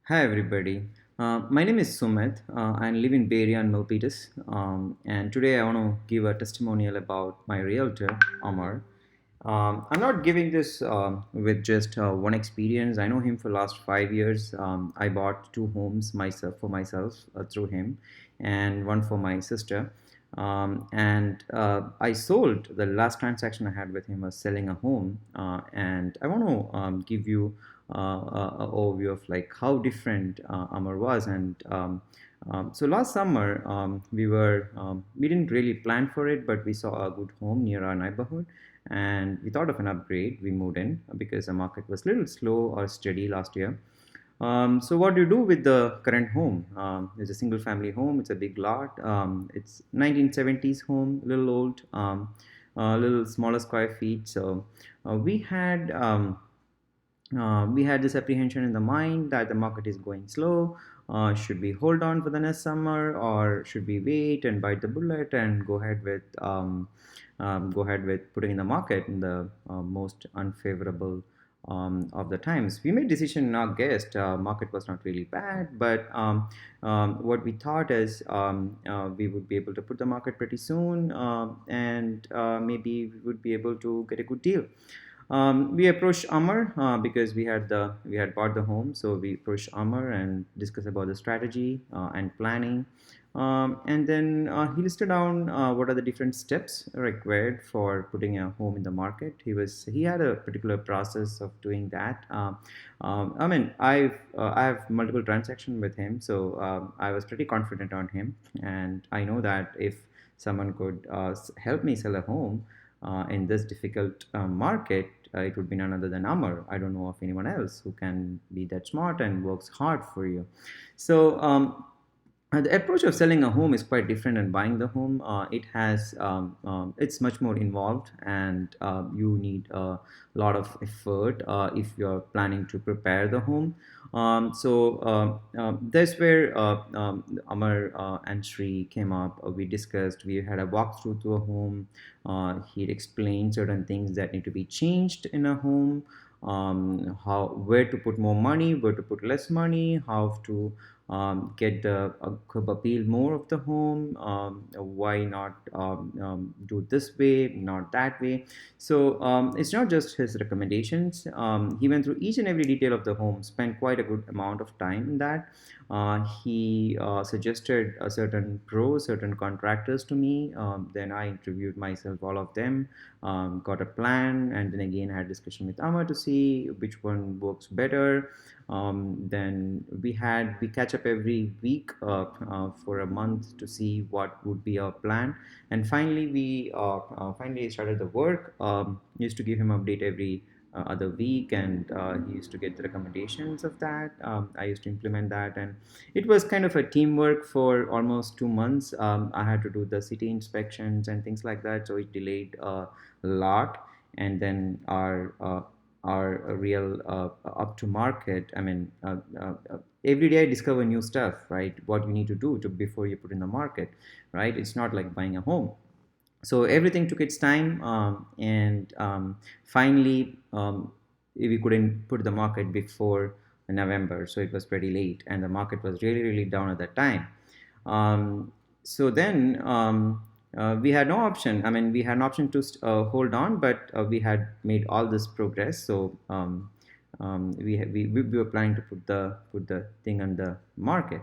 Hi everybody. My name is Sumith. I live in Bay Area and Milpitas. And today I want to give a testimonial about my realtor, Amar. I'm not giving this with just one experience. I know him for last 5 years. I bought two homes myself for myself through him, and one for my sister. And I sold the last transaction I had with him was selling a home. And I want to give you a overview of like how different Amar was. So last summer we didn't really plan for it, but we saw a good home near our neighborhood and we thought of an upgrade. We moved in because the market was a little slow or steady last year. So what do you do with the current home? It's a single family home. It's a big lot. It's 1970s home, a little old, a little smaller square feet. So we had this apprehension in the mind that the market is going slow. Should we hold on for the next summer, or should we wait and bite the bullet and go ahead with putting in the market in the most unfavorable of the times? We made decision in our guest. Market was not really bad, but what we thought is we would be able to put the market pretty soon, and maybe we would be able to get a good deal. We approached Amar because we had bought the home, so we approached Amar and discussed about the strategy and planning. And then he listed down what are the different steps required for putting a home in the market. He had a particular process of doing that. I mean, I have multiple transactions with him, so I was pretty confident on him, and I know that if someone could help me sell a home in this difficult market, it would be none other than Amar. I don't know of anyone else who can be that smart and works hard for you. So the approach of selling a home is quite different than buying the home. It's much more involved, and you need a lot of effort if you're planning to prepare the home. That's where Amar and Sri came up. We discussed. We had a walkthrough to a home. He explained certain things that need to be changed in a home. How Where to put more money, where to put less money, how to get the appeal more of the home. Why not do this way, not that way? So it's not just his recommendations. He went through each and every detail of the home, spent quite a good amount of time in that. He suggested a certain pros, certain contractors to me. Then I interviewed myself, all of them, got a plan, and then again had discussion with Amma to see which one works better. Then we catch up every week for a month to see what would be our plan, and finally we finally started the work. Used to give him update every other week, and he used to get the recommendations of that. I used to implement that, and it was kind of a teamwork for almost 2 months. I had to do the city inspections and things like that, so it delayed a lot. And then our real up to market. I mean, every day I discover new stuff, right? What you need to do to before you put in the market, right? It's not like buying a home. So everything took its time, and finally we couldn't put the market before November, so it was pretty late, and the market was really really down at that time. So then we had no option. I mean, we had an option to hold on, but we had made all this progress. So we were planning to put the thing on the market.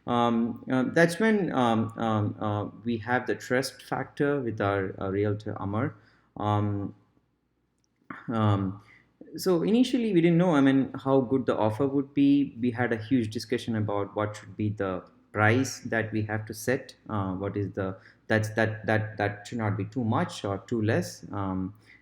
That's when we have the trust factor with our realtor Amar. Um, um, so initially we didn't know, I mean, how good the offer would be. We had a huge discussion about what should be the price that we have to set. What is the that should not be too much or too less.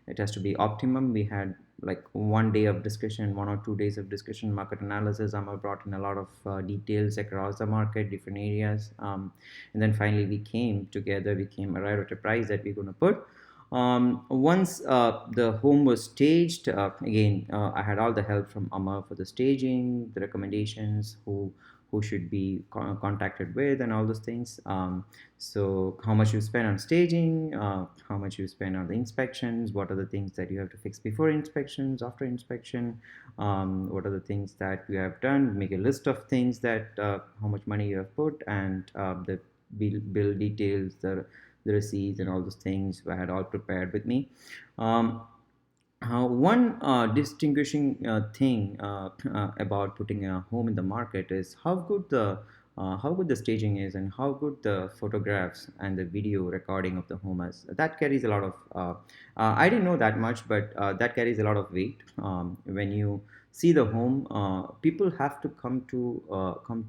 It has to be optimum. We had like one day of discussion, 1 or 2 days of discussion, market analysis. Amar brought in a lot of details across the market, different areas, and then finally we came together. We came arrived at a price that we're going to put. Once the home was staged, again, I had all the help from Amar for the staging, the recommendations, who who should be contacted with, and all those things. So how much you spend on staging, how much you spend on the inspections, what are the things that you have to fix before inspections, after inspection, what are the things that you have done, make a list of things that how much money you have put, and the bill details, the receipts, and all those things I had all prepared with me. um, one distinguishing thing about putting a home in the market is how good the staging is, and how good the photographs and the video recording of the home is. That carries a lot of. I didn't know that much, but that carries a lot of weight. When you see the home, people have to come to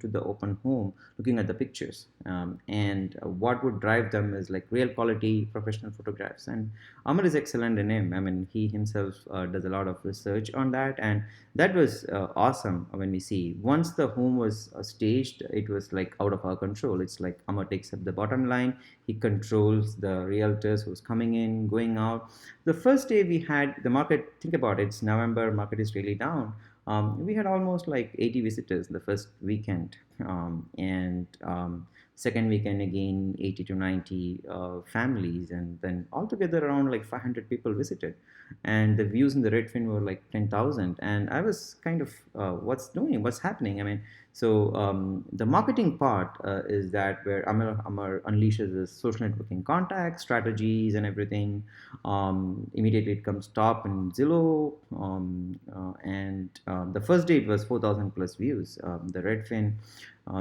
the open home looking at the pictures, and what would drive them is like real quality professional photographs. And Amar is excellent in him. I mean, he himself does a lot of research on that, and that was awesome. When we see once the home was staged, it was like out of our control. It's like Amar takes up the bottom line. He controls the realtors who's coming in, going out. The first day we had the market. Think about it. It's November. Market is really down. We had almost like 80 visitors the first weekend, and second weekend again 80 to 90 families, and then altogether around like 500 people visited, and the views in the Redfin were like 10,000. And I was kind of what's happening. I mean, so the marketing part is that where Amar unleashes his social networking contacts, strategies, and everything. Immediately it comes top in Zillow, and the first day it was 4,000 plus views. The Redfin,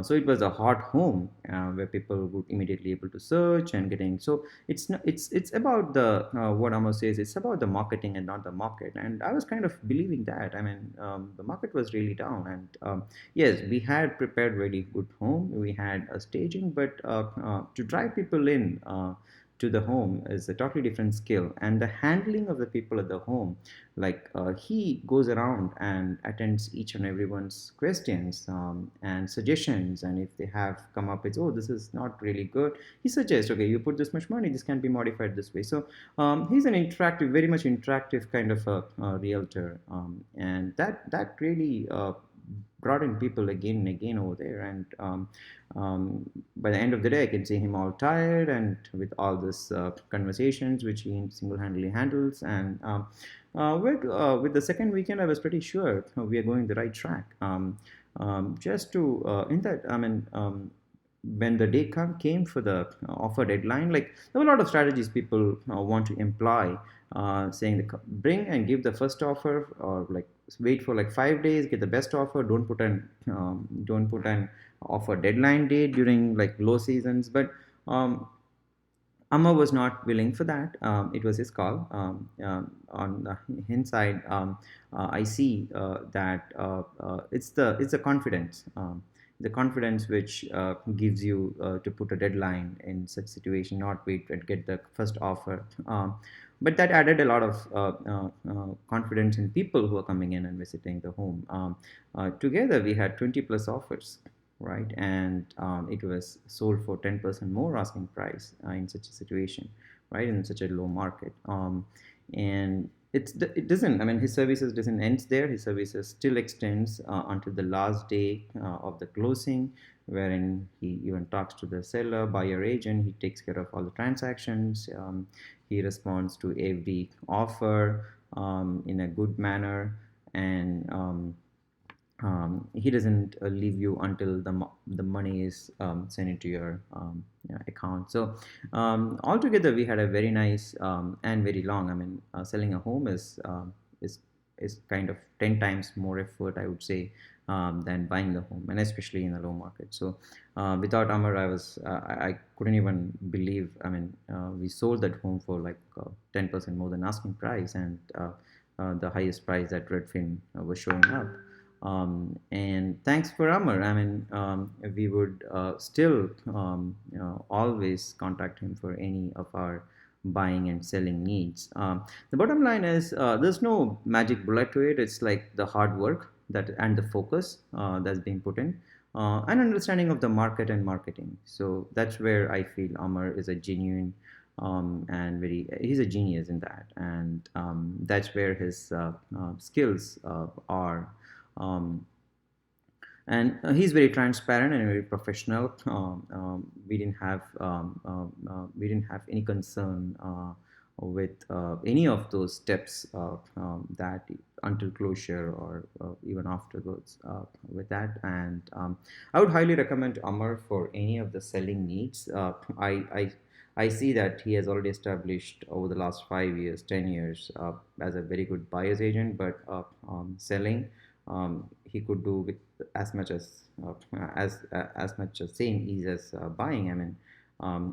so it was a hot home where people would immediately able to search and getting. So it's not, it's about the what Amar says. It's about the marketing and not the market. And I was kind of believing that. I mean, the market was really down, and yes, we had prepared very good home. We had a staging, but to drive people in. To the home is a totally different skill, and the handling of the people at the home, like he goes around and attends each and everyone's questions and suggestions, and if they have come up with, oh, this is not really good, he suggests, okay, you put this much money, this can be modified this way. So he's an interactive, very much interactive kind of a realtor, and that really brought in people again and again over there. And by the end of the day, I can see him all tired and with all this conversations which he single-handedly handles. And with the second weekend, I was pretty sure we are going the right track. Just to in that, I mean. When the day came for the offer deadline, like there were a lot of strategies people want to employ, saying bring and give the first offer, or like wait for like 5 days, get the best offer. Don't put an offer deadline date during like low seasons. But Amma was not willing for that. It was his call. On the hindsight, I see that it's the confidence. The confidence which gives you to put a deadline in such situation, not wait and get the first offer. But that added a lot of confidence in people who are coming in and visiting the home. Together, we had 20 plus offers, right? And it was sold for 10% more asking price in such a situation, right? In such a low market. And it doesn't, I mean, his services doesn't end there. His services still extends until the last day of the closing, wherein he even talks to the seller, buyer agent. He takes care of all the transactions. He responds to every offer in a good manner. And he doesn't leave you until the money is sent into your account. So altogether, we had a very nice and very long. I mean, selling a home is is kind of 10 times more effort, I would say, than buying the home, and especially in a low market. So without Amar, I couldn't even believe. I mean, we sold that home for like 10% more than asking price, and the highest price that Redfin was showing up. And thanks for Amar. I mean, we would still always contact him for any of our buying and selling needs. The bottom line is there's no magic bullet to it. It's like the hard work that and the focus that's being put in, and understanding of the market and marketing. So that's where I feel Amar is a genuine and he's a genius in that, and that's where his skills are. Um, And he's very transparent and very professional. We didn't have any concern with any of those steps that until closure or even afterwards with that. And I would highly recommend Amar for any of the selling needs. I see that he has already established over the last 5 years, 10 years as a very good buyer's agent, but selling he could do with as much as much as same ease as buying. I mean,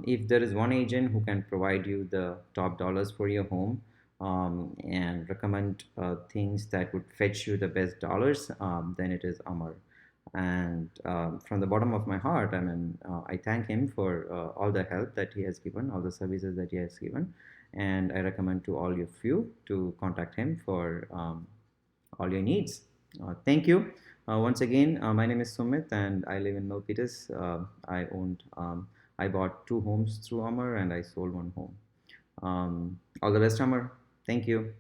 if there is one agent who can provide you the top dollars for your home and recommend things that would fetch you the best dollars, then it is Amar. And from the bottom of my heart, I mean, I thank him for all the help that he has given, all the services that he has given, and I recommend to all of you to contact him for all your needs. Thank you. Once again, my name is Sumith and I live in Milpitas. I bought two homes through Amar and I sold one home. All the best, Amar. Thank you.